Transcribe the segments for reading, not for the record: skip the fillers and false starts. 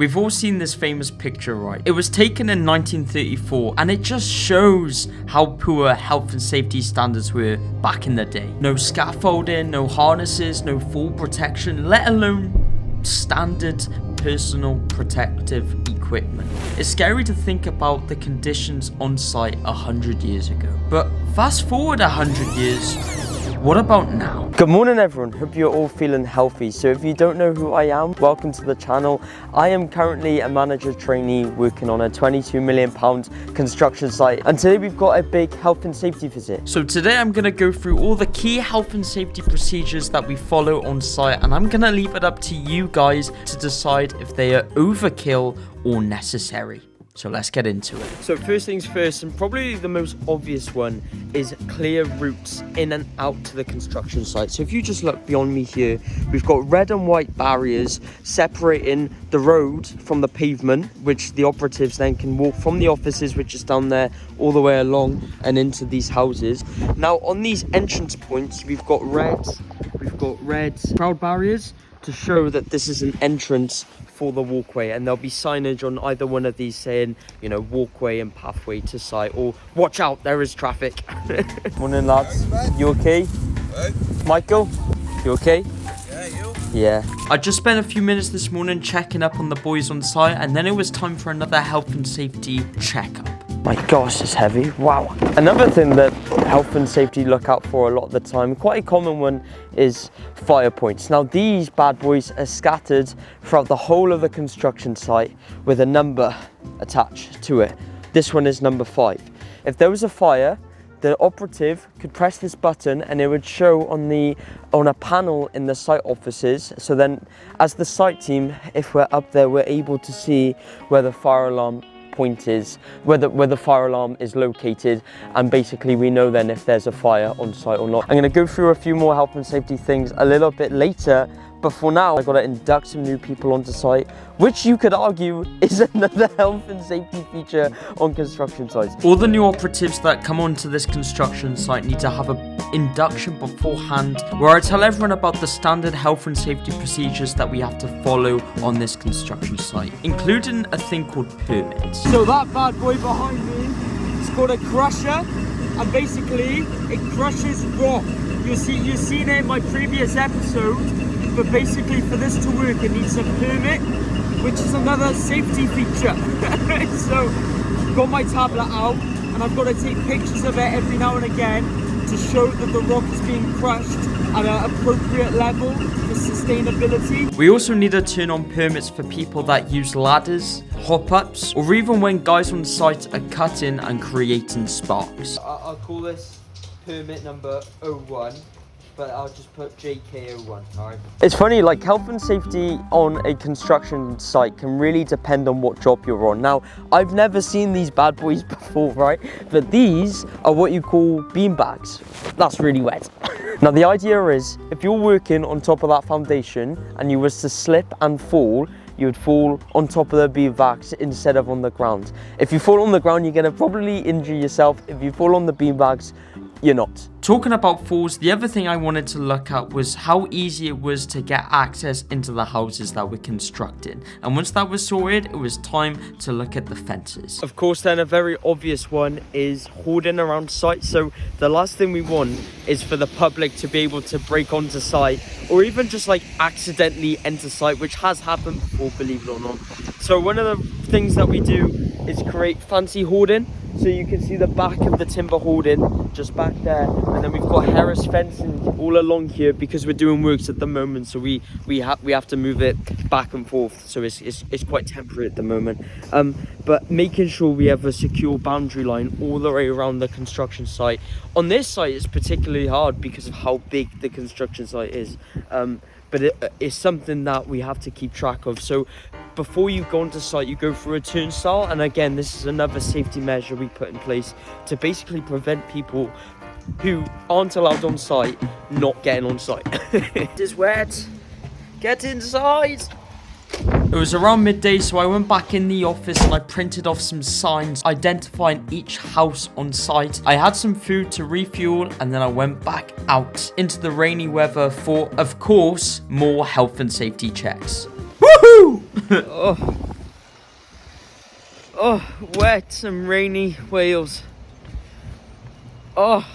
We've all seen this famous picture, right? It was taken in 1934, and it just shows how poor health and safety standards were back in the day. No scaffolding, no harnesses, no full protection, let alone standard personal protective equipment. It's scary to think about the conditions on site 100 years ago. But fast forward 100 years, what about now? Good morning everyone, hope you're all feeling healthy. So if you don't know who I am, welcome to the channel. I am currently a manager trainee working on a £22 million construction site, and today we've got a big health and safety visit. So today I'm going to go through all the key health and safety procedures that we follow on site, and I'm going to leave it up to you guys to decide if they are overkill or necessary. So let's get into it. So first things first, and probably the most obvious one, is clear routes in and out to the construction site. So if you just look beyond me here, we've got red and white barriers separating the road from the pavement, which the operatives then can walk from the offices, which is down there, all the way along and into these houses. Now on these entrance points, we've got red crowd barriers to show that this is an entrance for the walkway, and there'll be signage on either one of these saying, you know, walkway and pathway to site, or watch out, there is traffic. Morning lads, you okay? Hey. Michael, you okay? Yeah, you? Yeah. I just spent a few minutes this morning checking up on the boys on site, and then it was time for another health and safety checkup. My gosh, it's heavy. Wow. Another thing that health and safety look out for a lot of the time, quite a common one, is fire points. Now these bad boys are scattered throughout the whole of the construction site with a number attached to it. This one is number 5. If there was a fire, the operative could press this button and it would show on a panel in the site offices. So then as the site team, if we're up there, we're able to see where the fire alarm point is, where the fire alarm is located, and basically we know then if there's a fire on site or not. I'm going to go through a few more health and safety things a little bit later, but for now I've got to induct some new people onto site, which you could argue is another health and safety feature on construction sites. All the new operatives that come onto this construction site need to have an induction beforehand, where I tell everyone about the standard health and safety procedures that we have to follow on this construction site, including a thing called permits. So that bad boy behind me is called a crusher, and basically it crushes rock. You've seen it in my previous episode, but basically for this to work it needs a permit, which is another safety feature. So got my tablet out and I've got to take pictures of it every now and again to show that the rock is being crushed at an appropriate level for sustainability. We also need to turn on permits for people that use ladders, hop-ups, or even when guys on site are cutting and creating sparks. I'll call this permit number 01. But I'll just put JK01, alright? It's funny, like health and safety on a construction site can really depend on what job you're on. Now, I've never seen these bad boys before, right? But these are what you call bean bags. That's really wet. Now, the idea is, if you're working on top of that foundation and you was to slip and fall, you would fall on top of the bean bags instead of on the ground. If you fall on the ground, you're gonna probably injure yourself. If you fall on the bean bags, you're not. Talking about falls, the other thing I wanted to look at was how easy it was to get access into the houses that we're constructing. And once that was sorted, it was time to look at the fences. Of course, then a very obvious one is hoarding around site. So the last thing we want is for the public to be able to break onto site, or even just like accidentally enter site, which has happened before, believe it or not. So one of the things that we do is create fancy hoarding. So you can see the back of the timber hoarding just back there, and then we've got Harris fencing all along here because we're doing works at the moment, so we have to move it back and forth, so it's quite temporary at the moment. But making sure we have a secure boundary line all the way around the construction site. On this site it's particularly hard because of how big the construction site is, but it's something that we have to keep track of. So before you go onto site, you go through a turnstile, and again, this is another safety measure we put in place to basically prevent people who aren't allowed on site not getting on site. It is wet. Get inside. It was around midday, so I went back in the office and I printed off some signs identifying each house on site. I had some food to refuel, and then I went back out into the rainy weather for, of course, more health and safety checks. Woohoo! Oh. wet and rainy Wales. Oh.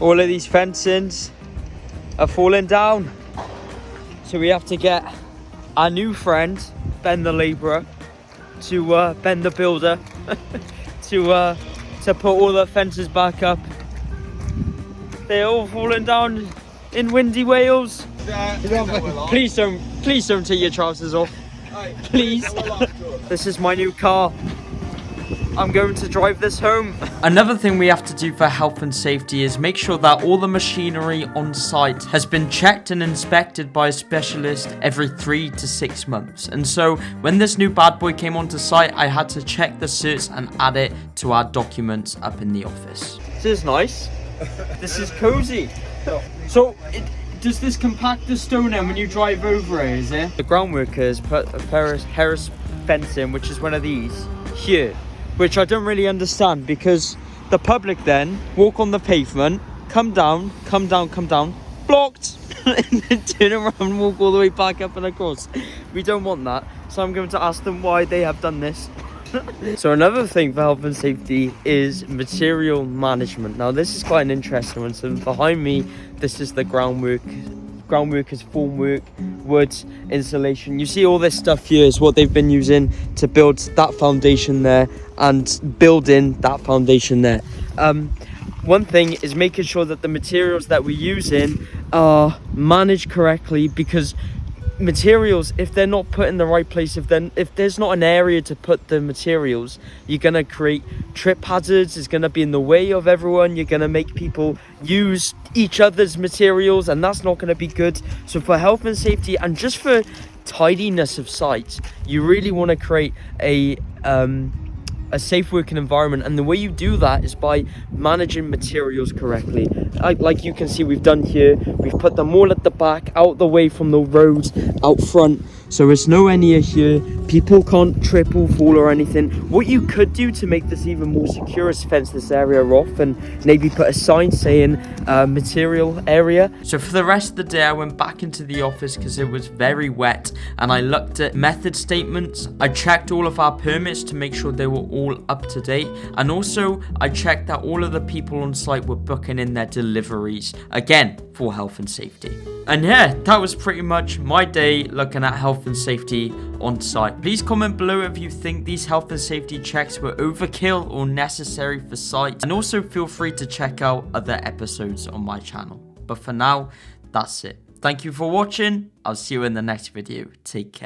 All of these fencings are falling down. So we have to get our new friend, Ben the labourer, to Ben the builder, to put all the fences back up. They're all falling down in windy Wales. Please don't take your trousers off. Please. This is my new car. I'm going to drive this home. Another thing we have to do for health and safety is make sure that all the machinery on site has been checked and inspected by a specialist every 3 to 6 months. And so when this new bad boy came onto site, I had to check the certs and add it to our documents up in the office. This is nice. This is cozy. So, does this compact the stone then when you drive over it, is it? The ground workers put a Harris fencing, which is one of these, here. Which I don't really understand, because the public then walk on the pavement, come down, blocked, and then turn around and walk all the way back up and across. We don't want that, so I'm going to ask them why they have done this. So another thing for health and safety is material management. Now this is quite an interesting one. So behind me, this is the groundwork is formwork, wood, insulation. You see all this stuff here is what they've been using to build that foundation there and building that foundation there. One thing is making sure that the materials that we're using are managed correctly, because materials, if they're not put in the right place, if there's not an area to put the materials, you're gonna create trip hazards. It's gonna be in the way of everyone. You're gonna make people use each other's materials, and that's not gonna be good. So for health and safety and just for tidiness of sites, you really want to create a safe working environment, and the way you do that is by managing materials correctly. Like you can see we've done here, we've put them all at the back, out the way from the roads, out front, so there's nowhere near here. People can't trip or fall or anything. What you could do to make this even more secure is fence this area off and maybe put a sign saying material area. So for the rest of the day, I went back into the office because it was very wet, and I looked at method statements. I checked all of our permits to make sure they were all up to date, and also I checked that all of the people on site were booking in their deliveries, again for health and safety. And yeah, that was pretty much my day looking at health and safety on site. Please comment below if you think these health and safety checks were overkill or necessary for site, and also feel free to check out other episodes on my channel. But for now, that's it. Thank you for watching. I'll see you in the next video. Take care.